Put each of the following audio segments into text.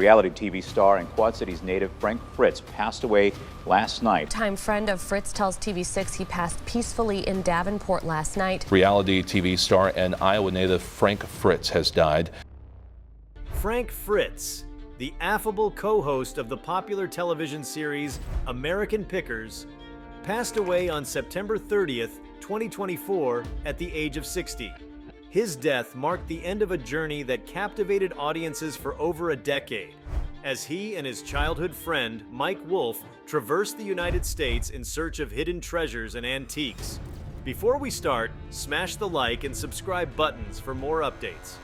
reality TV star and Quad Cities native Frank Fritz passed away last night. Time friend of Fritz tells TV6 he passed peacefully in Davenport last night. Reality TV star and Iowa native Frank Fritz has died. Frank Fritz, the affable co-host of the popular television series American Pickers, passed away on September 30th, 2024 at the age of 60. His death marked the end of a journey that captivated audiences for over a decade, as he and his childhood friend, Mike Wolfe, traversed the United States in search of hidden treasures and antiques. Before we start, smash the like and subscribe buttons for more updates.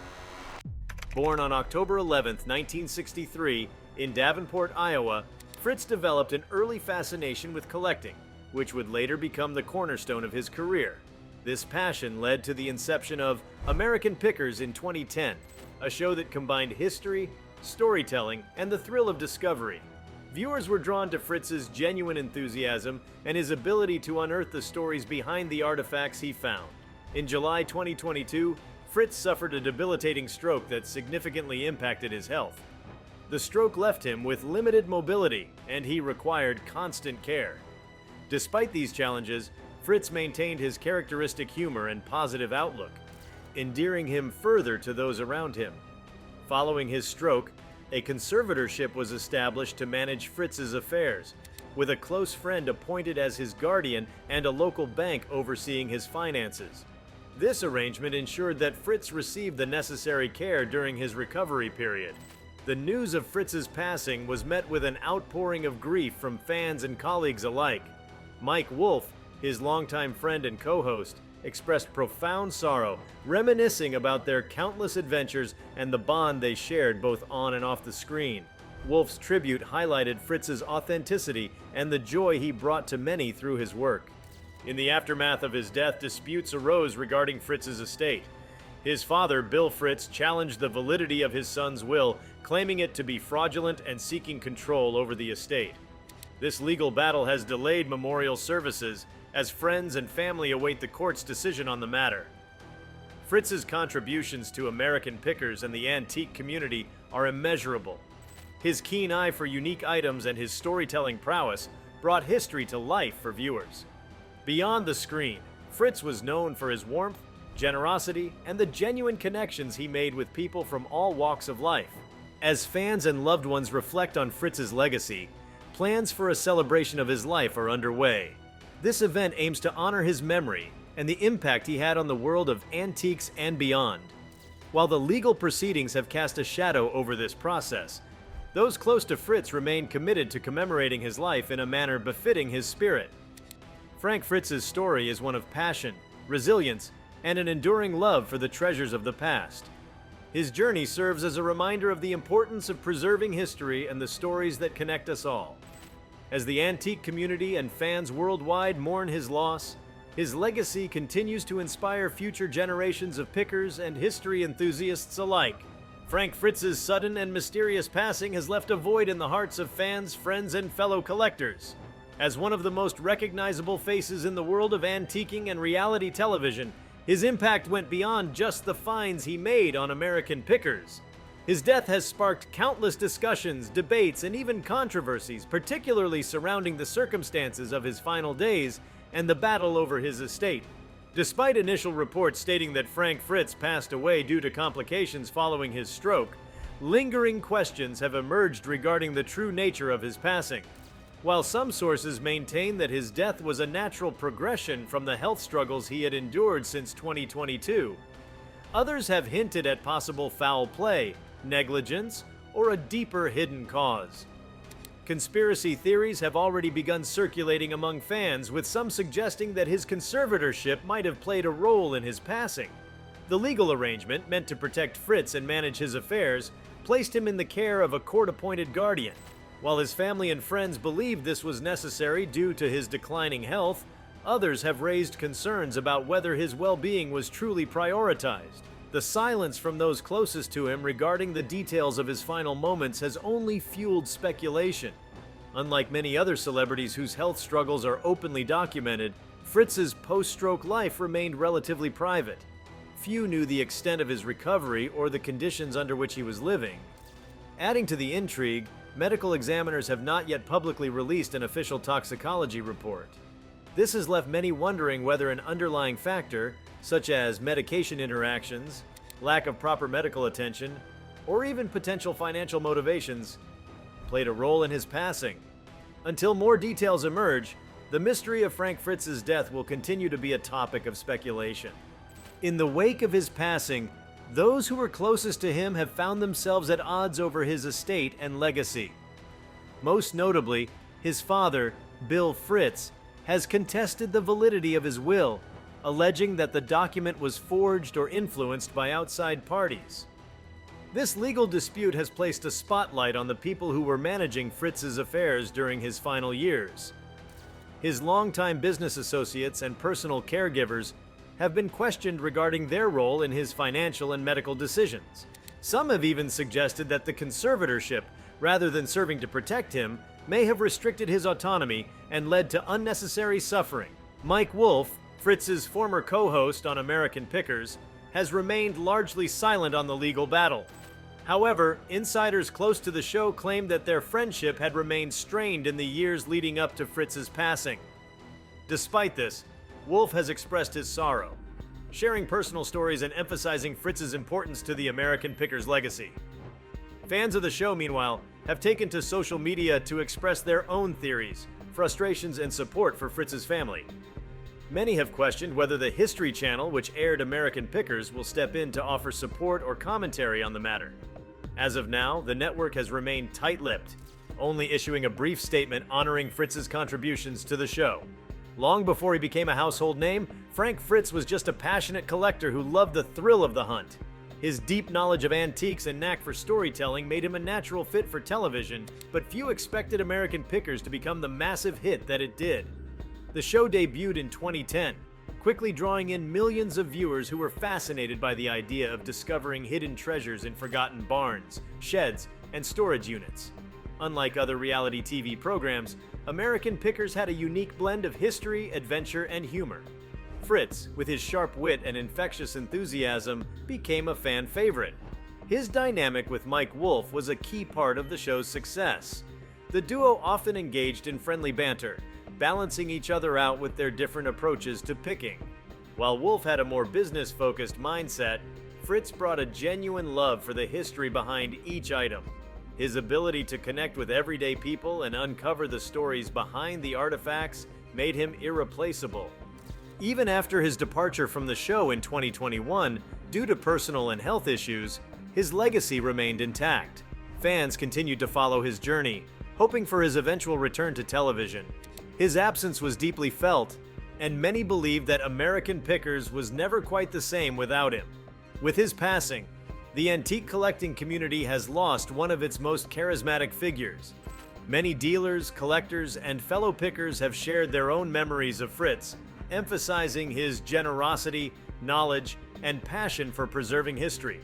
Born on October 11, 1963, in Davenport, Iowa, Fritz developed an early fascination with collecting, which would later become the cornerstone of his career. This passion led to the inception of American Pickers in 2010, a show that combined history, storytelling, and the thrill of discovery. Viewers were drawn to Fritz's genuine enthusiasm and his ability to unearth the stories behind the artifacts he found. In July 2022, Fritz suffered a debilitating stroke that significantly impacted his health. The stroke left him with limited mobility, and he required constant care. Despite these challenges, Fritz maintained his characteristic humor and positive outlook, endearing him further to those around him. Following his stroke, a conservatorship was established to manage Fritz's affairs, with a close friend appointed as his guardian and a local bank overseeing his finances. This arrangement ensured that Fritz received the necessary care during his recovery period. The news of Fritz's passing was met with an outpouring of grief from fans and colleagues alike. Mike Wolfe, his longtime friend and co-host, expressed profound sorrow, reminiscing about their countless adventures and the bond they shared both on and off the screen. Wolfe's tribute highlighted Fritz's authenticity and the joy he brought to many through his work. In the aftermath of his death, disputes arose regarding Fritz's estate. His father, Bill Fritz, challenged the validity of his son's will, claiming it to be fraudulent and seeking control over the estate. This legal battle has delayed memorial services as friends and family await the court's decision on the matter. Fritz's contributions to American Pickers and the antique community are immeasurable. His keen eye for unique items and his storytelling prowess brought history to life for viewers. Beyond the screen, Fritz was known for his warmth, generosity, and the genuine connections he made with people from all walks of life. As fans and loved ones reflect on Fritz's legacy, plans for a celebration of his life are underway. This event aims to honor his memory and the impact he had on the world of antiques and beyond. While the legal proceedings have cast a shadow over this process, those close to Fritz remain committed to commemorating his life in a manner befitting his spirit. Frank Fritz's story is one of passion, resilience, and an enduring love for the treasures of the past. His journey serves as a reminder of the importance of preserving history and the stories that connect us all. As the antique community and fans worldwide mourn his loss, his legacy continues to inspire future generations of pickers and history enthusiasts alike. Frank Fritz's sudden and mysterious passing has left a void in the hearts of fans, friends, and fellow collectors. As one of the most recognizable faces in the world of antiquing and reality television, his impact went beyond just the finds he made on American Pickers. His death has sparked countless discussions, debates, and even controversies, particularly surrounding the circumstances of his final days and the battle over his estate. Despite initial reports stating that Frank Fritz passed away due to complications following his stroke, lingering questions have emerged regarding the true nature of his passing. While some sources maintain that his death was a natural progression from the health struggles he had endured since 2022, others have hinted at possible foul play, negligence, or a deeper hidden cause. Conspiracy theories have already begun circulating among fans, with some suggesting that his conservatorship might have played a role in his passing. The legal arrangement, meant to protect Fritz and manage his affairs, placed him in the care of a court-appointed guardian. While his family and friends believed this was necessary due to his declining health, others have raised concerns about whether his well-being was truly prioritized. The silence from those closest to him regarding the details of his final moments has only fueled speculation. Unlike many other celebrities whose health struggles are openly documented, Fritz's post-stroke life remained relatively private. Few knew the extent of his recovery or the conditions under which he was living. Adding to the intrigue, medical examiners have not yet publicly released an official toxicology report. This has left many wondering whether an underlying factor, such as medication interactions, lack of proper medical attention, or even potential financial motivations, played a role in his passing. Until more details emerge, the mystery of Frank Fritz's death will continue to be a topic of speculation. In the wake of his passing, those who were closest to him have found themselves at odds over his estate and legacy. Most notably, his father, Bill Fritz, has contested the validity of his will, alleging that the document was forged or influenced by outside parties. This legal dispute has placed a spotlight on the people who were managing Fritz's affairs during his final years. His longtime business associates and personal caregivers have been questioned regarding their role in his financial and medical decisions. Some have even suggested that the conservatorship, rather than serving to protect him, may have restricted his autonomy and led to unnecessary suffering. Mike Wolfe, Fritz's former co-host on American Pickers, has remained largely silent on the legal battle. However, insiders close to the show claimed that their friendship had remained strained in the years leading up to Fritz's passing. Despite this, Wolfe has expressed his sorrow, sharing personal stories and emphasizing Fritz's importance to the American Pickers legacy. Fans of the show, meanwhile, have taken to social media to express their own theories, frustrations, and support for Fritz's family. Many have questioned whether the History Channel, which aired American Pickers, will step in to offer support or commentary on the matter. As of now, the network has remained tight-lipped, only issuing a brief statement honoring Fritz's contributions to the show. Long before he became a household name, Frank Fritz was just a passionate collector who loved the thrill of the hunt. His deep knowledge of antiques and knack for storytelling made him a natural fit for television, but few expected American Pickers to become the massive hit that it did. The show debuted in 2010, quickly drawing in millions of viewers who were fascinated by the idea of discovering hidden treasures in forgotten barns, sheds, and storage units. Unlike other reality TV programs, American Pickers had a unique blend of history, adventure, and humor. Fritz, with his sharp wit and infectious enthusiasm, became a fan favorite. His dynamic with Mike Wolfe was a key part of the show's success. The duo often engaged in friendly banter, balancing each other out with their different approaches to picking. While Wolfe had a more business-focused mindset, Fritz brought a genuine love for the history behind each item. His ability to connect with everyday people and uncover the stories behind the artifacts made him irreplaceable. Even after his departure from the show in 2021, due to personal and health issues, his legacy remained intact. Fans continued to follow his journey, hoping for his eventual return to television. His absence was deeply felt, and many believed that American Pickers was never quite the same without him. With his passing, the antique collecting community has lost one of its most charismatic figures. Many dealers, collectors, and fellow pickers have shared their own memories of Fritz, emphasizing his generosity, knowledge, and passion for preserving history.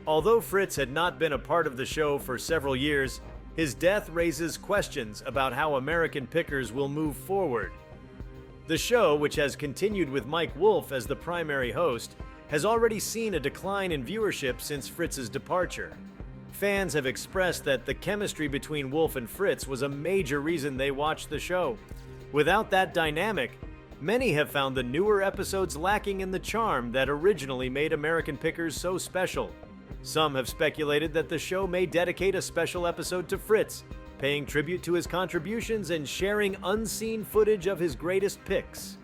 Although Fritz had not been a part of the show for several years, his death raises questions about how American Pickers will move forward. The show, which has continued with Mike Wolfe as the primary host, has already seen a decline in viewership since Fritz's departure. Fans have expressed that the chemistry between Wolfe and Fritz was a major reason they watched the show. Without that dynamic, many have found the newer episodes lacking in the charm that originally made American Pickers so special. Some have speculated that the show may dedicate a special episode to Fritz, paying tribute to his contributions and sharing unseen footage of his greatest picks.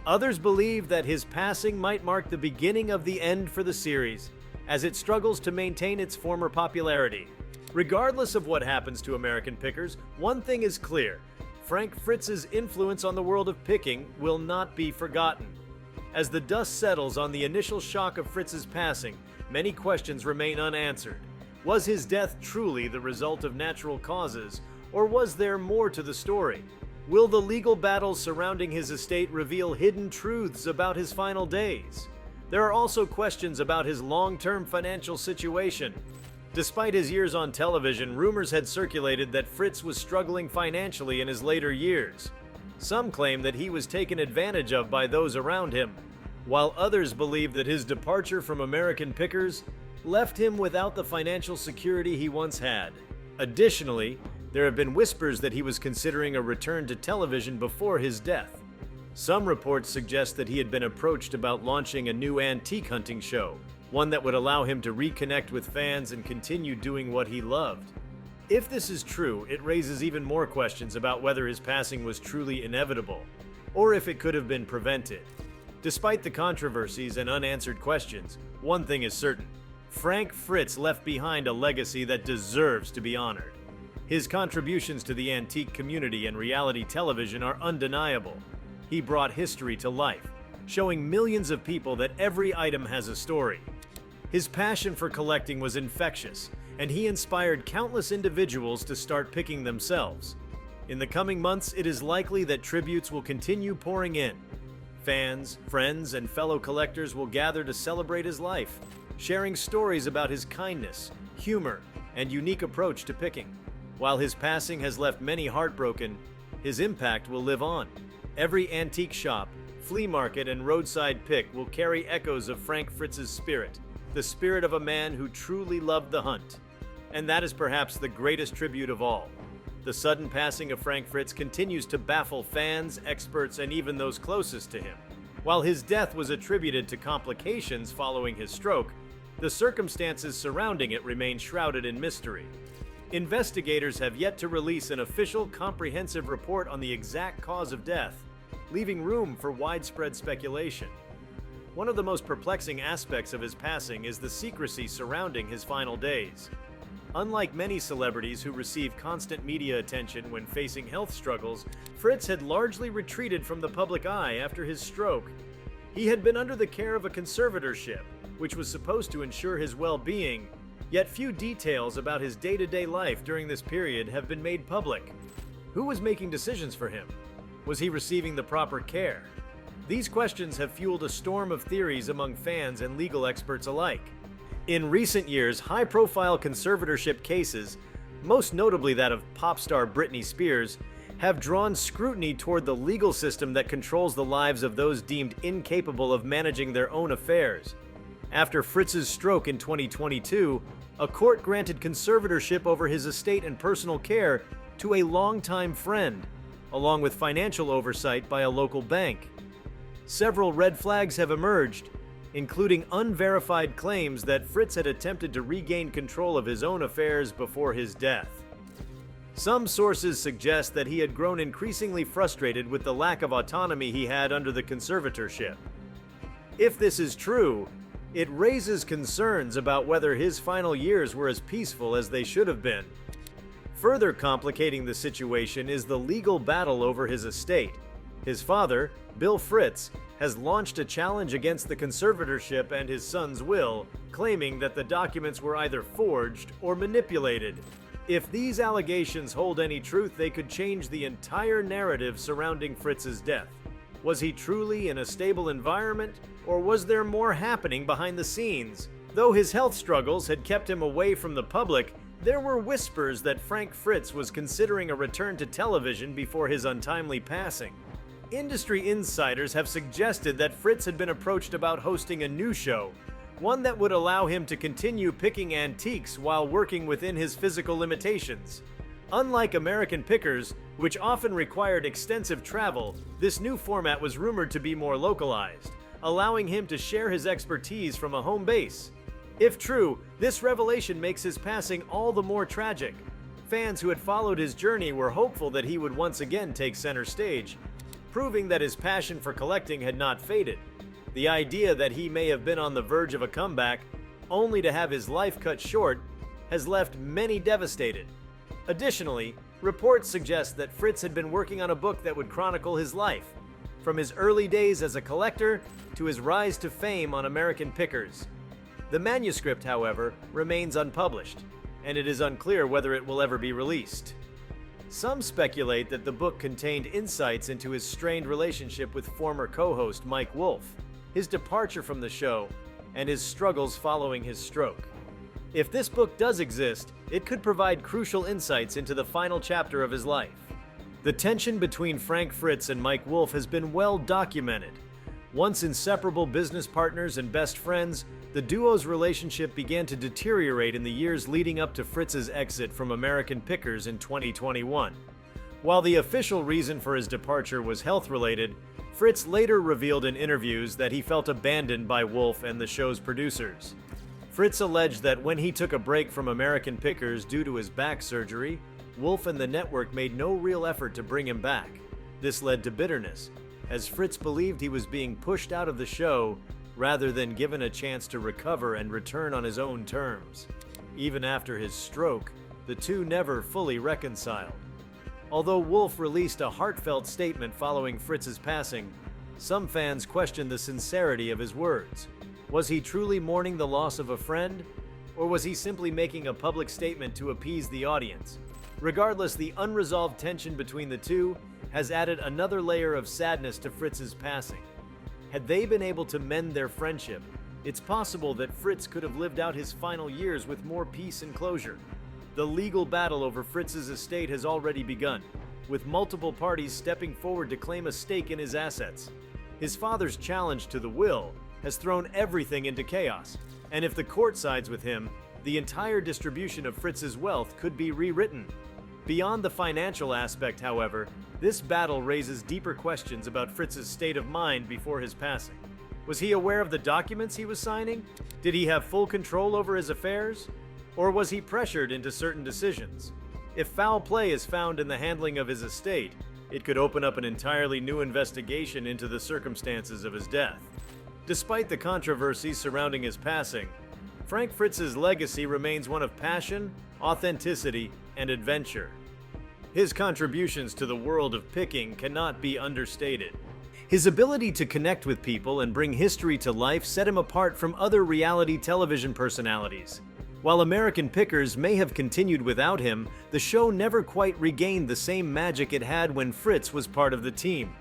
Others believe that his passing might mark the beginning of the end for the series, as it struggles to maintain its former popularity. Regardless of what happens to American Pickers, one thing is clear: Frank Fritz's influence on the world of picking will not be forgotten. As the dust settles on the initial shock of Fritz's passing, many questions remain unanswered. Was his death truly the result of natural causes, or was there more to the story? Will the legal battles surrounding his estate reveal hidden truths about his final days? There are also questions about his long-term financial situation. Despite his years on television, rumors had circulated that Fritz was struggling financially in his later years. Some claim that he was taken advantage of by those around him, while others believe that his departure from American Pickers left him without the financial security he once had. Additionally, there have been whispers that he was considering a return to television before his death. Some reports suggest that he had been approached about launching a new antique hunting show, one that would allow him to reconnect with fans and continue doing what he loved. If this is true, it raises even more questions about whether his passing was truly inevitable, or if it could have been prevented. Despite the controversies and unanswered questions, one thing is certain: Frank Fritz left behind a legacy that deserves to be honored. His contributions to the antique community and reality television are undeniable. He brought history to life, showing millions of people that every item has a story. His passion for collecting was infectious, and he inspired countless individuals to start picking themselves. In the coming months, it is likely that tributes will continue pouring in. Fans, friends, and fellow collectors will gather to celebrate his life, sharing stories about his kindness, humor, and unique approach to picking. While his passing has left many heartbroken, his impact will live on. Every antique shop, flea market, and roadside pick will carry echoes of Frank Fritz's spirit, the spirit of a man who truly loved the hunt. And that is perhaps the greatest tribute of all. The sudden passing of Frank Fritz continues to baffle fans, experts, and even those closest to him. While his death was attributed to complications following his stroke, the circumstances surrounding it remain shrouded in mystery. Investigators have yet to release an official, comprehensive report on the exact cause of death, leaving room for widespread speculation. One of the most perplexing aspects of his passing is the secrecy surrounding his final days. Unlike many celebrities who receive constant media attention when facing health struggles, Fritz had largely retreated from the public eye after his stroke. He had been under the care of a conservatorship, which was supposed to ensure his well-being, yet few details about his day-to-day life during this period have been made public. Who was making decisions for him? Was he receiving the proper care? These questions have fueled a storm of theories among fans and legal experts alike. In recent years, high-profile conservatorship cases, most notably that of pop star Britney Spears, have drawn scrutiny toward the legal system that controls the lives of those deemed incapable of managing their own affairs. After Fritz's stroke in 2022, a court granted conservatorship over his estate and personal care to a longtime friend, along with financial oversight by a local bank. Several red flags have emerged, including unverified claims that Fritz had attempted to regain control of his own affairs before his death. Some sources suggest that he had grown increasingly frustrated with the lack of autonomy he had under the conservatorship. If this is true, it raises concerns about whether his final years were as peaceful as they should have been. Further complicating the situation is the legal battle over his estate. His father, Bill Fritz, has launched a challenge against the conservatorship and his son's will, claiming that the documents were either forged or manipulated. If these allegations hold any truth, they could change the entire narrative surrounding Fritz's death. Was he truly in a stable environment, or was there more happening behind the scenes? Though his health struggles had kept him away from the public, there were whispers that Frank Fritz was considering a return to television before his untimely passing. Industry insiders have suggested that Fritz had been approached about hosting a new show, one that would allow him to continue picking antiques while working within his physical limitations. Unlike American Pickers, which often required extensive travel, this new format was rumored to be more localized, allowing him to share his expertise from a home base. If true, this revelation makes his passing all the more tragic. Fans who had followed his journey were hopeful that he would once again take center stage, proving that his passion for collecting had not faded. The idea that he may have been on the verge of a comeback, only to have his life cut short, has left many devastated. Additionally, reports suggest that Fritz had been working on a book that would chronicle his life, from his early days as a collector to his rise to fame on American Pickers. The manuscript, however, remains unpublished, and it is unclear whether it will ever be released. Some speculate that the book contained insights into his strained relationship with former co-host Mike Wolfe, his departure from the show, and his struggles following his stroke. If this book does exist, it could provide crucial insights into the final chapter of his life. The tension between Frank Fritz and Mike Wolfe has been well documented. Once inseparable business partners and best friends, the duo's relationship began to deteriorate in the years leading up to Fritz's exit from American Pickers in 2021. While the official reason for his departure was health-related, Fritz later revealed in interviews that he felt abandoned by Wolfe and the show's producers. Fritz alleged that when he took a break from American Pickers due to his back surgery, Wolfe and the network made no real effort to bring him back. This led to bitterness, as Fritz believed he was being pushed out of the show rather than given a chance to recover and return on his own terms. Even after his stroke, the two never fully reconciled. Although Wolfe released a heartfelt statement following Fritz's passing, some fans questioned the sincerity of his words. Was he truly mourning the loss of a friend, or was he simply making a public statement to appease the audience? Regardless, the unresolved tension between the two has added another layer of sadness to Fritz's passing. Had they been able to mend their friendship, it's possible that Fritz could have lived out his final years with more peace and closure. The legal battle over Fritz's estate has already begun, with multiple parties stepping forward to claim a stake in his assets. His father's challenge to the will has thrown everything into chaos, and if the court sides with him, the entire distribution of Fritz's wealth could be rewritten. Beyond the financial aspect, however, this battle raises deeper questions about Fritz's state of mind before his passing. Was he aware of the documents he was signing? Did he have full control over his affairs? Or was he pressured into certain decisions? If foul play is found in the handling of his estate, it could open up an entirely new investigation into the circumstances of his death. Despite the controversies surrounding his passing, Frank Fritz's legacy remains one of passion, authenticity, and adventure. His contributions to the world of picking cannot be understated. His ability to connect with people and bring history to life set him apart from other reality television personalities. While American Pickers may have continued without him, the show never quite regained the same magic it had when Fritz was part of the team.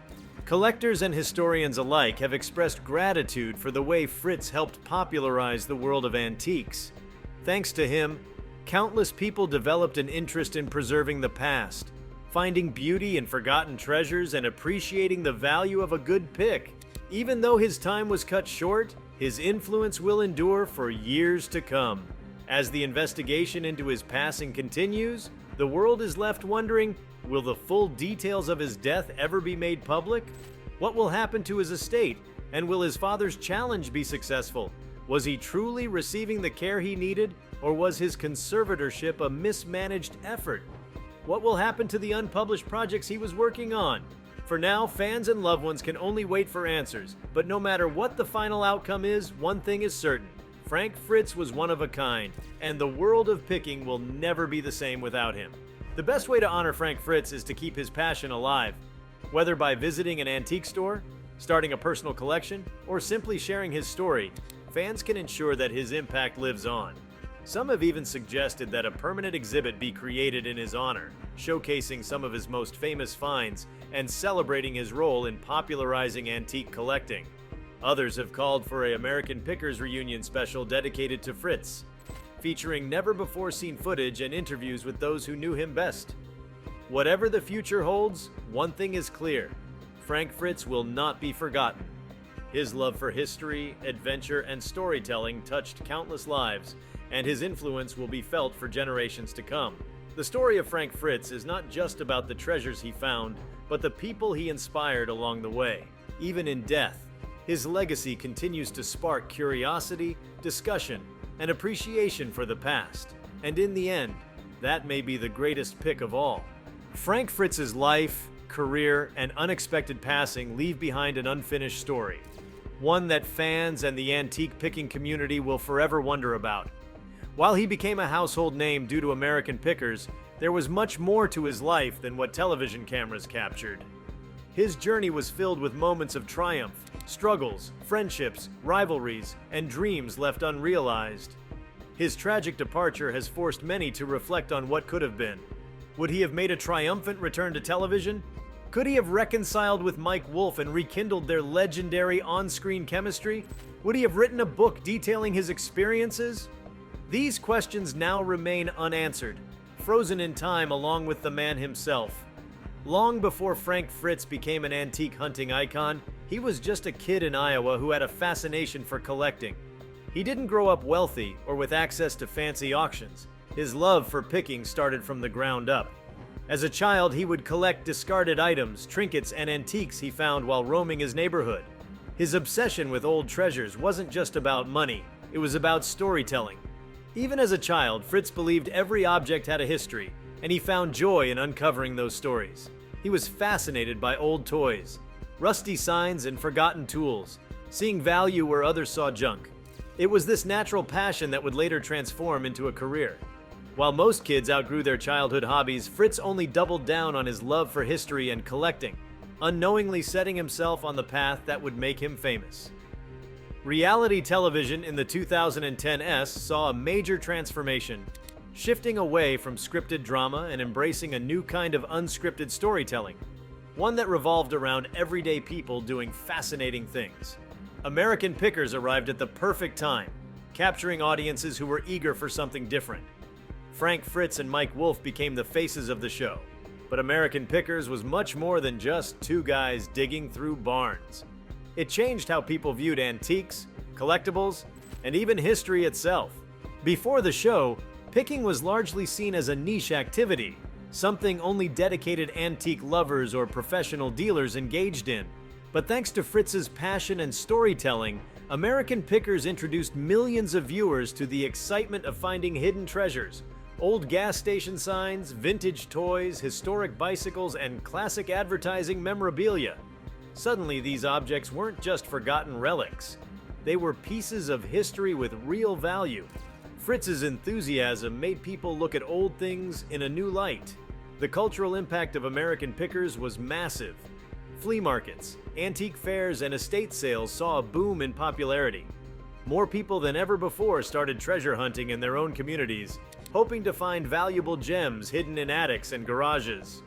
Collectors and historians alike have expressed gratitude for the way Fritz helped popularize the world of antiques. Thanks to him, countless people developed an interest in preserving the past, finding beauty in forgotten treasures and appreciating the value of a good pick. Even though his time was cut short, his influence will endure for years to come. As the investigation into his passing continues, the world is left wondering, will the full details of his death ever be made public? What will happen to his estate? And will his father's challenge be successful? Was he truly receiving the care he needed, or was his conservatorship a mismanaged effort? What will happen to the unpublished projects he was working on? For now, fans and loved ones can only wait for answers, but no matter what the final outcome is, one thing is certain. Frank Fritz was one of a kind, and the world of picking will never be the same without him. The best way to honor Frank Fritz is to keep his passion alive. Whether by visiting an antique store, starting a personal collection, or simply sharing his story, fans can ensure that his impact lives on. Some have even suggested that a permanent exhibit be created in his honor, showcasing some of his most famous finds and celebrating his role in popularizing antique collecting. Others have called for an American Pickers reunion special dedicated to Fritz, featuring never-before-seen footage and interviews with those who knew him best. Whatever the future holds, one thing is clear: Frank Fritz will not be forgotten. His love for history, adventure, and storytelling touched countless lives, and his influence will be felt for generations to come. The story of Frank Fritz is not just about the treasures he found, but the people he inspired along the way. Even in death, his legacy continues to spark curiosity, discussion, and appreciation for the past. And in the end, that may be the greatest pick of all. Frank Fritz's life, career, and unexpected passing leave behind an unfinished story, one that fans and the antique picking community will forever wonder about. While he became a household name due to American Pickers, there was much more to his life than what television cameras captured. His journey was filled with moments of triumph, struggles, friendships, rivalries, and dreams left unrealized. His tragic departure has forced many to reflect on what could have been. Would he have made a triumphant return to television? Could he have reconciled with Mike Wolfe and rekindled their legendary on-screen chemistry? Would he have written a book detailing his experiences? These questions now remain unanswered, frozen in time along with the man himself. Long before Frank Fritz became an antique hunting icon, he was just a kid in Iowa who had a fascination for collecting. He didn't grow up wealthy or with access to fancy auctions. His love for picking started from the ground up. As a child, he would collect discarded items, trinkets, and antiques he found while roaming his neighborhood. His obsession with old treasures wasn't just about money, it was about storytelling. Even as a child, Fritz believed every object had a history, and he found joy in uncovering those stories. He was fascinated by old toys, rusty signs, and forgotten tools, seeing value where others saw junk. It was this natural passion that would later transform into a career. While most kids outgrew their childhood hobbies, Fritz only doubled down on his love for history and collecting, unknowingly setting himself on the path that would make him famous. Reality television in the 2010s saw a major transformation, shifting away from scripted drama and embracing a new kind of unscripted storytelling, one that revolved around everyday people doing fascinating things. American Pickers arrived at the perfect time, capturing audiences who were eager for something different. Frank Fritz and Mike Wolfe became the faces of the show, but American Pickers was much more than just two guys digging through barns. It changed how people viewed antiques, collectibles, and even history itself. Before the show, picking was largely seen as a niche activity, something only dedicated antique lovers or professional dealers engaged in. But thanks to Fritz's passion and storytelling, American Pickers introduced millions of viewers to the excitement of finding hidden treasures, old gas station signs, vintage toys, historic bicycles, and classic advertising memorabilia. Suddenly, these objects weren't just forgotten relics. They were pieces of history with real value. Fritz's enthusiasm made people look at old things in a new light. The cultural impact of American Pickers was massive. Flea markets, antique fairs, and estate sales saw a boom in popularity. More people than ever before started treasure hunting in their own communities, hoping to find valuable gems hidden in attics and garages.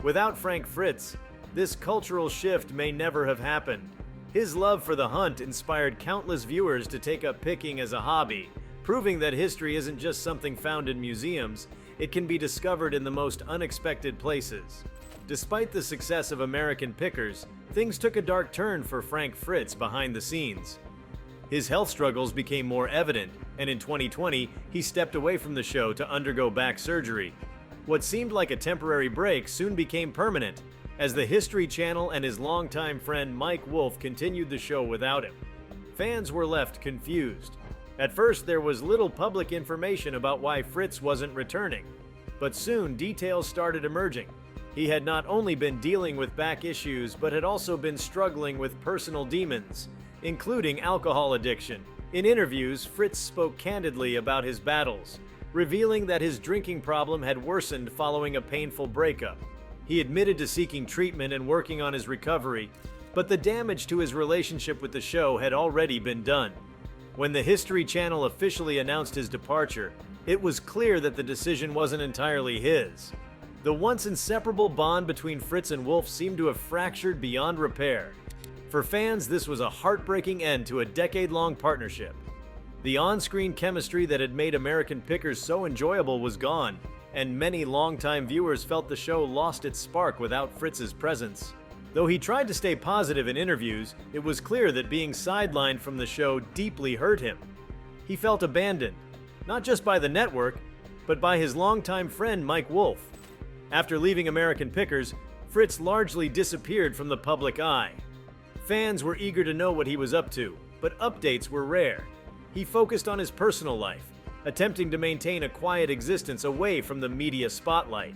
Without Frank Fritz, this cultural shift may never have happened. His love for the hunt inspired countless viewers to take up picking as a hobby, proving that history isn't just something found in museums, it can be discovered in the most unexpected places. Despite the success of American Pickers, things took a dark turn for Frank Fritz behind the scenes. His health struggles became more evident, and in 2020, he stepped away from the show to undergo back surgery. What seemed like a temporary break soon became permanent, as the History Channel and his longtime friend Mike Wolfe continued the show without him. Fans were left confused. At first, there was little public information about why Fritz wasn't returning, but soon details started emerging. He had not only been dealing with back issues, but had also been struggling with personal demons, including alcohol addiction. In interviews, Fritz spoke candidly about his battles, revealing that his drinking problem had worsened following a painful breakup. He admitted to seeking treatment and working on his recovery, but the damage to his relationship with the show had already been done. When the History Channel officially announced his departure, it was clear that the decision wasn't entirely his. The once inseparable bond between Fritz and Wolfe seemed to have fractured beyond repair. For fans, this was a heartbreaking end to a decade-long partnership. The on-screen chemistry that had made American Pickers so enjoyable was gone, and many longtime viewers felt the show lost its spark without Fritz's presence. Though he tried to stay positive in interviews, it was clear that being sidelined from the show deeply hurt him. He felt abandoned, not just by the network, but by his longtime friend Mike Wolfe. After leaving American Pickers, Fritz largely disappeared from the public eye. Fans were eager to know what he was up to, but updates were rare. He focused on his personal life, attempting to maintain a quiet existence away from the media spotlight.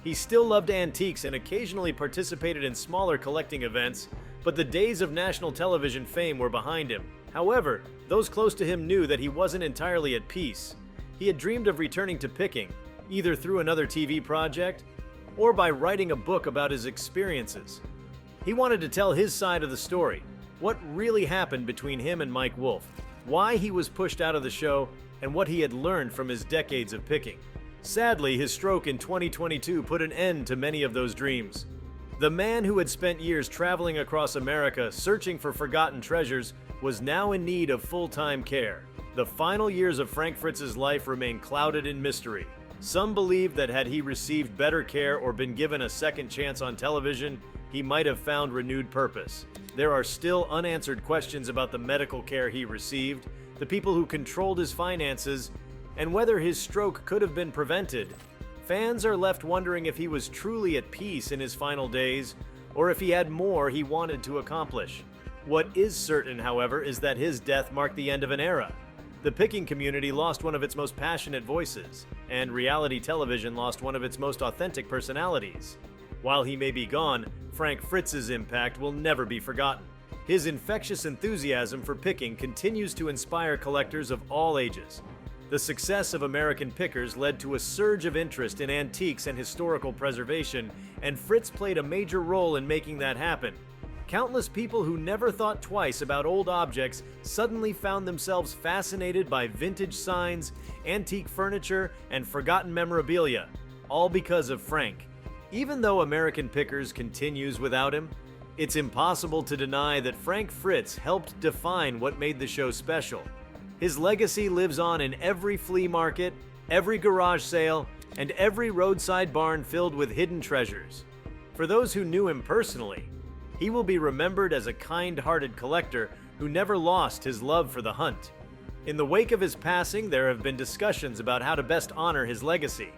He still loved antiques and occasionally participated in smaller collecting events, but the days of national television fame were behind him. However, those close to him knew that he wasn't entirely at peace. He had dreamed of returning to picking, either through another TV project or by writing a book about his experiences. He wanted to tell his side of the story, what really happened between him and Mike Wolfe, why he was pushed out of the show, and what he had learned from his decades of picking. Sadly, his stroke in 2022 put an end to many of those dreams. The man who had spent years traveling across America searching for forgotten treasures was now in need of full-time care. The final years of Frank Fritz's life remain clouded in mystery. Some believe that had he received better care or been given a second chance on television, he might have found renewed purpose. There are still unanswered questions about the medical care he received, the people who controlled his finances, and whether his stroke could have been prevented, fans are left wondering if he was truly at peace in his final days, or if he had more he wanted to accomplish. What is certain, however, is that his death marked the end of an era. The picking community lost one of its most passionate voices, and reality television lost one of its most authentic personalities. While he may be gone, Frank Fritz's impact will never be forgotten. His infectious enthusiasm for picking continues to inspire collectors of all ages. The success of American Pickers led to a surge of interest in antiques and historical preservation, and Fritz played a major role in making that happen. Countless people who never thought twice about old objects suddenly found themselves fascinated by vintage signs, antique furniture, and forgotten memorabilia, all because of Frank. Even though American Pickers continues without him, it's impossible to deny that Frank Fritz helped define what made the show special. His legacy lives on in every flea market, every garage sale, and every roadside barn filled with hidden treasures. For those who knew him personally, he will be remembered as a kind-hearted collector who never lost his love for the hunt. In the wake of his passing, there have been discussions about how to best honor his legacy.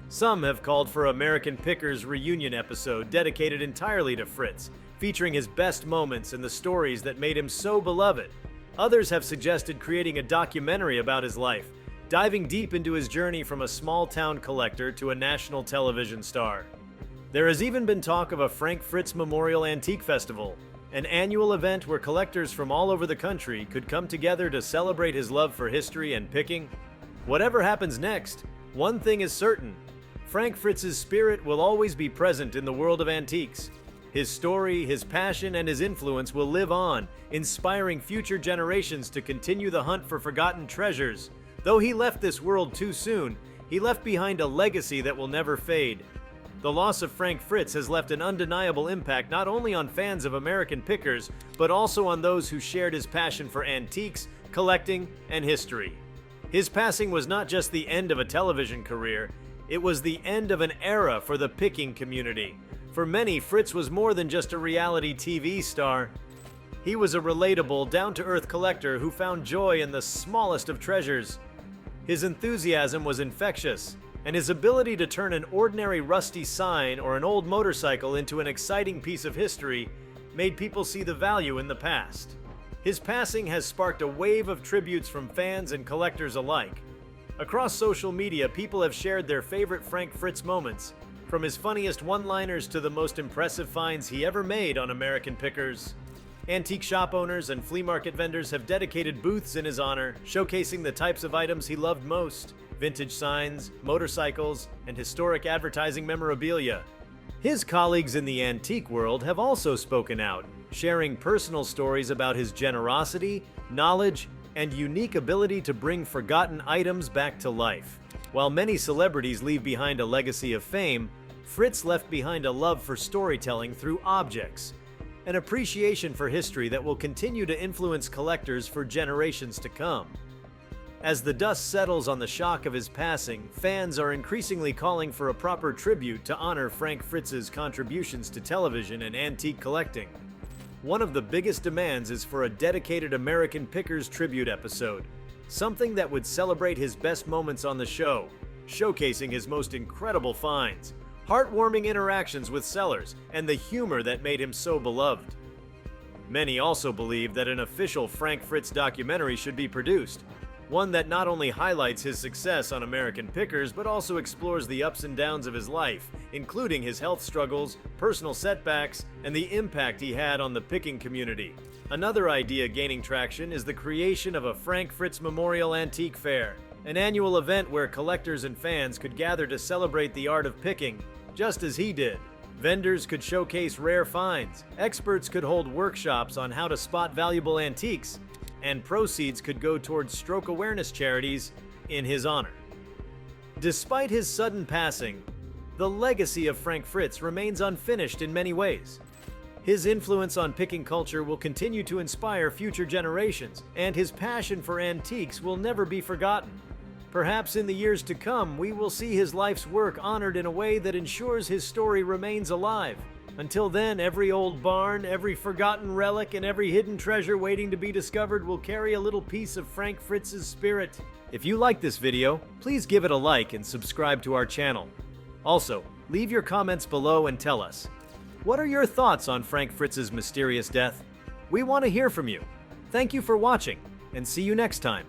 Some have called for American Pickers' reunion episode dedicated entirely to Fritz, featuring his best moments and the stories that made him so beloved. Others have suggested creating a documentary about his life, diving deep into his journey from a small-town collector to a national television star. There has even been talk of a Frank Fritz Memorial Antique Festival, an annual event where collectors from all over the country could come together to celebrate his love for history and picking. Whatever happens next, one thing is certain: Frank Fritz's spirit will always be present in the world of antiques. His story, his passion, and his influence will live on, inspiring future generations to continue the hunt for forgotten treasures. Though he left this world too soon, he left behind a legacy that will never fade. The loss of Frank Fritz has left an undeniable impact not only on fans of American Pickers, but also on those who shared his passion for antiques, collecting, and history. His passing was not just the end of a television career, it was the end of an era for the picking community. For many, Fritz was more than just a reality TV star. He was a relatable, down-to-earth collector who found joy in the smallest of treasures. His enthusiasm was infectious, and his ability to turn an ordinary rusty sign or an old motorcycle into an exciting piece of history made people see the value in the past. His passing has sparked a wave of tributes from fans and collectors alike. Across social media, people have shared their favorite Frank Fritz moments, from his funniest one-liners to the most impressive finds he ever made on American Pickers. Antique shop owners and flea market vendors have dedicated booths in his honor, showcasing the types of items he loved most: vintage signs, motorcycles, and historic advertising memorabilia. His colleagues in the antique world have also spoken out, sharing personal stories about his generosity, knowledge, and unique ability to bring forgotten items back to life. While many celebrities leave behind a legacy of fame, Fritz left behind a love for storytelling through objects, an appreciation for history that will continue to influence collectors for generations to come. As the dust settles on the shock of his passing, fans are increasingly calling for a proper tribute to honor Frank Fritz's contributions to television and antique collecting. One of the biggest demands is for a dedicated American Pickers tribute episode, something that would celebrate his best moments on the show, showcasing his most incredible finds, heartwarming interactions with sellers, and the humor that made him so beloved. Many also believe that an official Frank Fritz documentary should be produced, one that not only highlights his success on American Pickers, but also explores the ups and downs of his life, including his health struggles, personal setbacks, and the impact he had on the picking community. Another idea gaining traction is the creation of a Frank Fritz Memorial Antique Fair, an annual event where collectors and fans could gather to celebrate the art of picking, just as he did. Vendors could showcase rare finds, experts could hold workshops on how to spot valuable antiques, and proceeds could go towards stroke awareness charities in his honor. Despite his sudden passing, the legacy of Frank Fritz remains unfinished in many ways. His influence on picking culture will continue to inspire future generations, and his passion for antiques will never be forgotten. Perhaps in the years to come, we will see his life's work honored in a way that ensures his story remains alive, Until then, every old barn, every forgotten relic, and every hidden treasure waiting to be discovered will carry a little piece of Frank Fritz's spirit. If you like this video, please give it a like and subscribe to our channel. Also, leave your comments below and tell us, what are your thoughts on Frank Fritz's mysterious death? We want to hear from you. Thank you for watching, and see you next time.